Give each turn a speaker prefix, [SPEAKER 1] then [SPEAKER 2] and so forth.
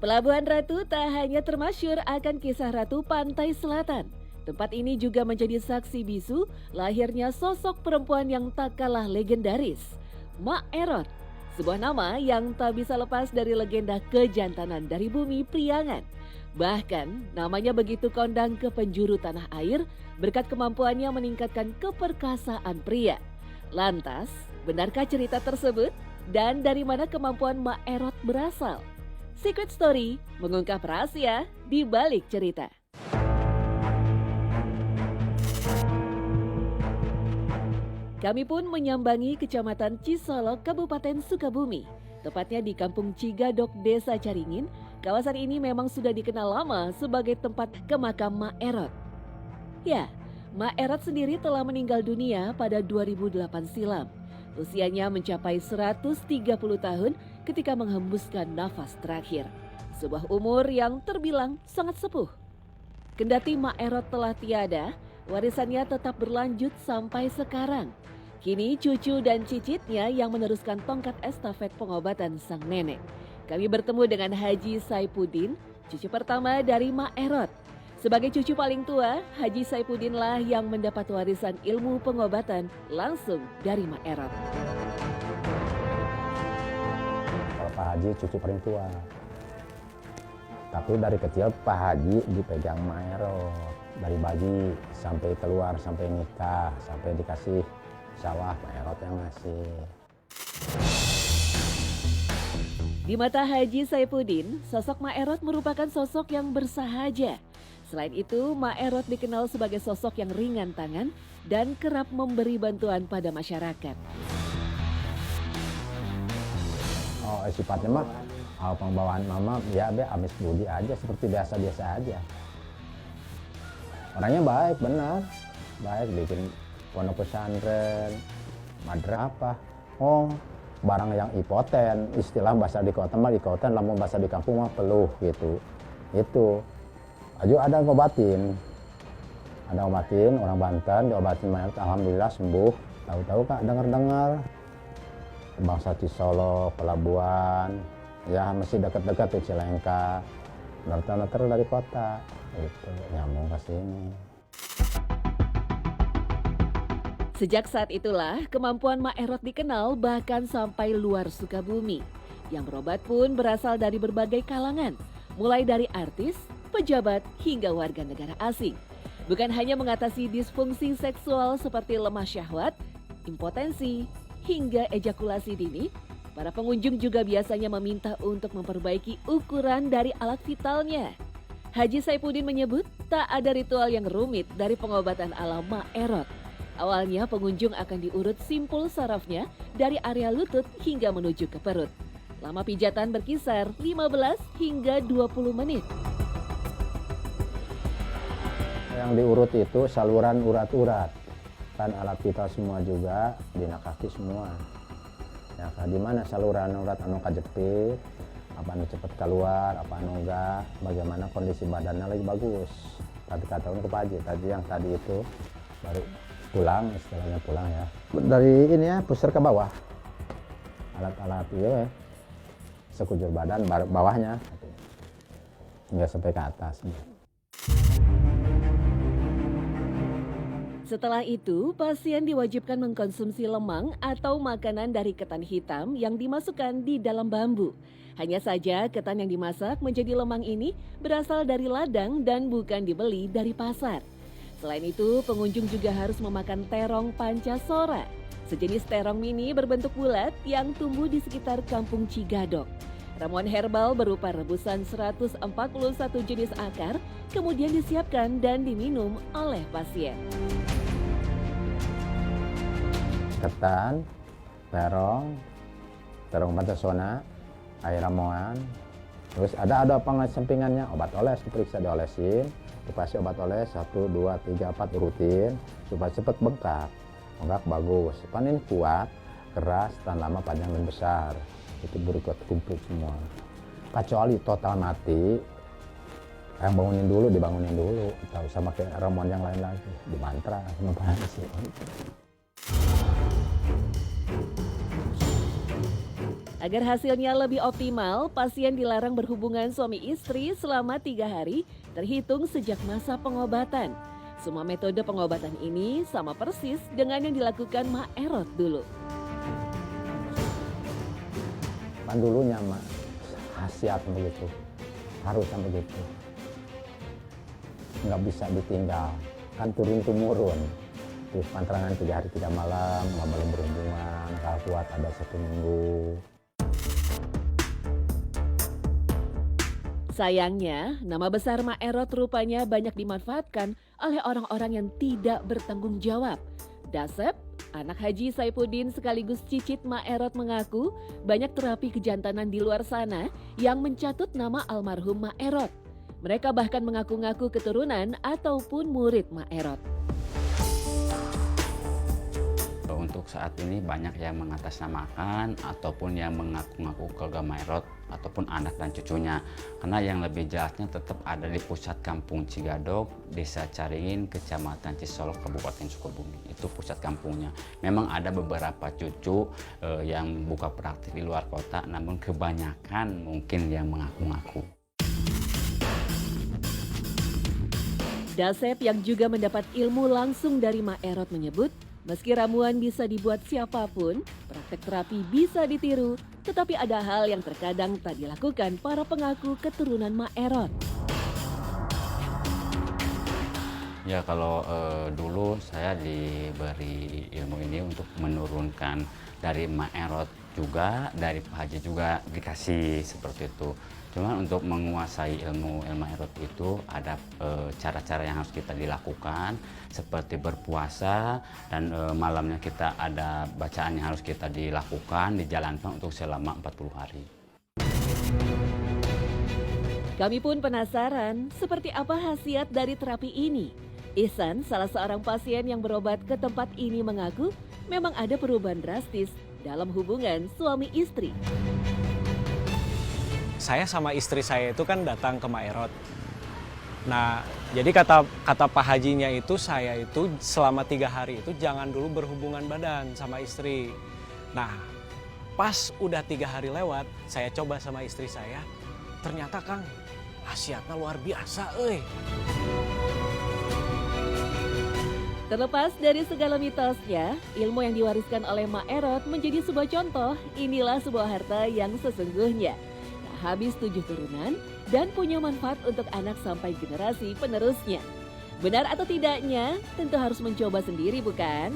[SPEAKER 1] Pelabuhan Ratu tak hanya termasyur akan kisah Ratu Pantai Selatan. Tempat ini juga menjadi saksi bisu lahirnya sosok perempuan yang tak kalah legendaris, Mak Erot. Sebuah nama yang tak bisa lepas dari legenda kejantanan dari bumi Priangan. Bahkan namanya begitu kondang ke penjuru tanah air berkat kemampuannya meningkatkan keperkasaan pria. Lantas, benarkah cerita tersebut? Dan dari mana kemampuan Mak Erot berasal? Secret Story mengungkap rahasia di balik cerita. Kami pun menyambangi Kecamatan Cisolok, Kabupaten Sukabumi. Tepatnya di Kampung Cigadok, Desa Caringin. Kawasan ini memang sudah dikenal lama sebagai tempat ke makam Mak Erot. Ya, Mak Erot sendiri telah meninggal dunia pada 2008 silam. Usianya mencapai 130 tahun ketika menghembuskan nafas terakhir. Sebuah umur yang terbilang sangat sepuh. Kendati Mak Erot telah tiada, warisannya tetap berlanjut sampai sekarang. Kini cucu dan cicitnya yang meneruskan tongkat estafet pengobatan sang nenek. Kami bertemu dengan Haji Saipudin, cucu pertama dari Mak Erot. Sebagai cucu paling tua, Haji Saipudin lah yang mendapat warisan ilmu pengobatan langsung dari Mak Erot.
[SPEAKER 2] Kalau Pak Haji cucu paling tua. Tapi dari kecil Pak Haji dipegang Mak Erot. Dari bayi sampai keluar, sampai nikah, sampai dikasih sawah, Mak Erot yang ngasih.
[SPEAKER 1] Di mata Haji Saipudin, sosok Mak Erot merupakan sosok yang bersahaja. Selain itu, Mak Erot dikenal sebagai sosok yang ringan tangan dan kerap memberi bantuan pada masyarakat.
[SPEAKER 2] Oh, sifatnya mah, pengbawaan mama ya amis budi aja, seperti biasa-biasa aja. Orangnya baik, benar. Baik, bikin pondok pesantren, madrasah. Oh, barang yang impoten, istilah bahasa di kota mah ikoten, lamun bahasa di kampung mah peluh gitu. Itu. Aju ada ngobatin. Ada ngobatin, orang Banten diobatin mayat, alhamdulillah sembuh. Tahu-tahu Kak dengar-dengar bangsa Cisolok, Pelabuhan, ya masih dekat-dekat di Cilengka. Meter dari kota, itu nyambung ke sini.
[SPEAKER 1] Sejak saat itulah kemampuan Mak Erot dikenal bahkan sampai luar Sukabumi. Yang berobat pun berasal dari berbagai kalangan, mulai dari artis, pejabat, hingga warga negara asing. Bukan hanya mengatasi disfungsi seksual seperti lemah syahwat, impotensi, hingga ejakulasi dini, para pengunjung juga biasanya meminta untuk memperbaiki ukuran dari alat vitalnya. Haji Saipudin menyebut tak ada ritual yang rumit dari pengobatan ala Mak Erot. Awalnya pengunjung akan diurut simpul sarafnya dari area lutut hingga menuju ke perut. Lama pijatan berkisar 15 hingga 20 menit.
[SPEAKER 2] Yang diurut itu saluran urat-urat. Kan alat vital semua juga, dina kaki semua. Ya, di mana saluran urat anu kajepit, apa anu cepet keluar, apa anu enggak, bagaimana kondisi badannya lagi bagus. Tadi katakan ke Pak Haji, tadi itu baru pulang, istilahnya pulang ya. Dari ini ya, pusar ke bawah. Alat-alat itu ya, sekujur badan, bawahnya. Enggak sampai ke atas.
[SPEAKER 1] Setelah itu, pasien diwajibkan mengkonsumsi lemang atau makanan dari ketan hitam yang dimasukkan di dalam bambu. Hanya saja ketan yang dimasak menjadi lemang ini berasal dari ladang dan bukan dibeli dari pasar. Selain itu, pengunjung juga harus memakan terong pancasora, sejenis terong mini berbentuk bulat yang tumbuh di sekitar Kampung Cigadok. Ramuan herbal berupa rebusan 141 jenis akar kemudian disiapkan dan diminum oleh pasien.
[SPEAKER 2] Ketan, terong pancasona, air ramuan, terus ada apa sampingannya, obat oles diperiksa diolesin, dikasih obat oles 1, 2, 3, 4 rutin supaya cepat bengkak bagus. Pan ini kuat, keras, tahan lama, panjang dan besar. Itu berikut kumpul semua. Kecuali total mati, yang dibangunin dulu, tak usah pakai ramuan yang lain lagi, dimantra sama Pak.
[SPEAKER 1] Agar hasilnya lebih optimal, pasien dilarang berhubungan suami istri selama 3 hari terhitung sejak masa pengobatan. Semua metode pengobatan ini sama persis dengan yang dilakukan Mak Erot dulu.
[SPEAKER 2] Kan dulunya mah khasiat begitu, harusnya begitu. Nggak bisa ditinggal, kan turun-temurun. Terus pantangan 3 hari 3 malam, nggak boleh berhubungan, kalau kuat ada 1 minggu.
[SPEAKER 1] Sayangnya, nama besar Mak Erot rupanya banyak dimanfaatkan oleh orang-orang yang tidak bertanggung jawab. Dasep, anak Haji Saifuddin sekaligus cicit Mak Erot mengaku banyak terapi kejantanan di luar sana yang mencatut nama almarhum Mak Erot. Mereka bahkan mengaku-ngaku keturunan ataupun murid Mak Erot.
[SPEAKER 3] Untuk saat ini banyak yang mengatasnamakan ataupun yang mengaku-ngaku keluarga Mak Erot ataupun anak dan cucunya. Karena yang lebih jelasnya tetap ada di pusat kampung Cigadok, Desa Caringin, Kecamatan Cisolok, Kabupaten Sukabumi. Itu pusat kampungnya. Memang ada beberapa cucu yang buka praktik di luar kota, namun kebanyakan mungkin yang mengaku-ngaku.
[SPEAKER 1] Dasep yang juga mendapat ilmu langsung dari Mak Erot menyebut, meski ramuan bisa dibuat siapapun, praktek terapi bisa ditiru, tetapi ada hal yang terkadang tak dilakukan para pengaku keturunan Mak Erot.
[SPEAKER 3] Ya kalau dulu saya diberi ilmu ini untuk menurunkan dari Mak Erot juga, dari Pak Haji juga dikasih seperti itu. Cuman untuk menguasai ilmu Erot itu ada cara-cara yang harus kita dilakukan, seperti berpuasa dan malamnya kita ada bacaan yang harus kita dilakukan, dijalankan untuk selama 40 hari.
[SPEAKER 1] Kami pun penasaran seperti apa khasiat dari terapi ini. Ihsan, salah seorang pasien yang berobat ke tempat ini mengaku memang ada perubahan drastis dalam hubungan suami istri.
[SPEAKER 4] Saya sama istri saya itu kan datang ke Mak Erot. Nah, jadi kata Pak Hajinya itu saya itu selama 3 hari itu jangan dulu berhubungan badan sama istri. Nah, pas udah 3 hari lewat, saya coba sama istri saya. Ternyata Kang, khasiatnya luar biasa, euy.
[SPEAKER 1] Terlepas dari segala mitosnya, ilmu yang diwariskan oleh Mak Erot menjadi sebuah contoh. Inilah sebuah harta yang sesungguhnya habis 7 turunan dan punya manfaat untuk anak sampai generasi penerusnya. Benar atau tidaknya, tentu harus mencoba sendiri bukan?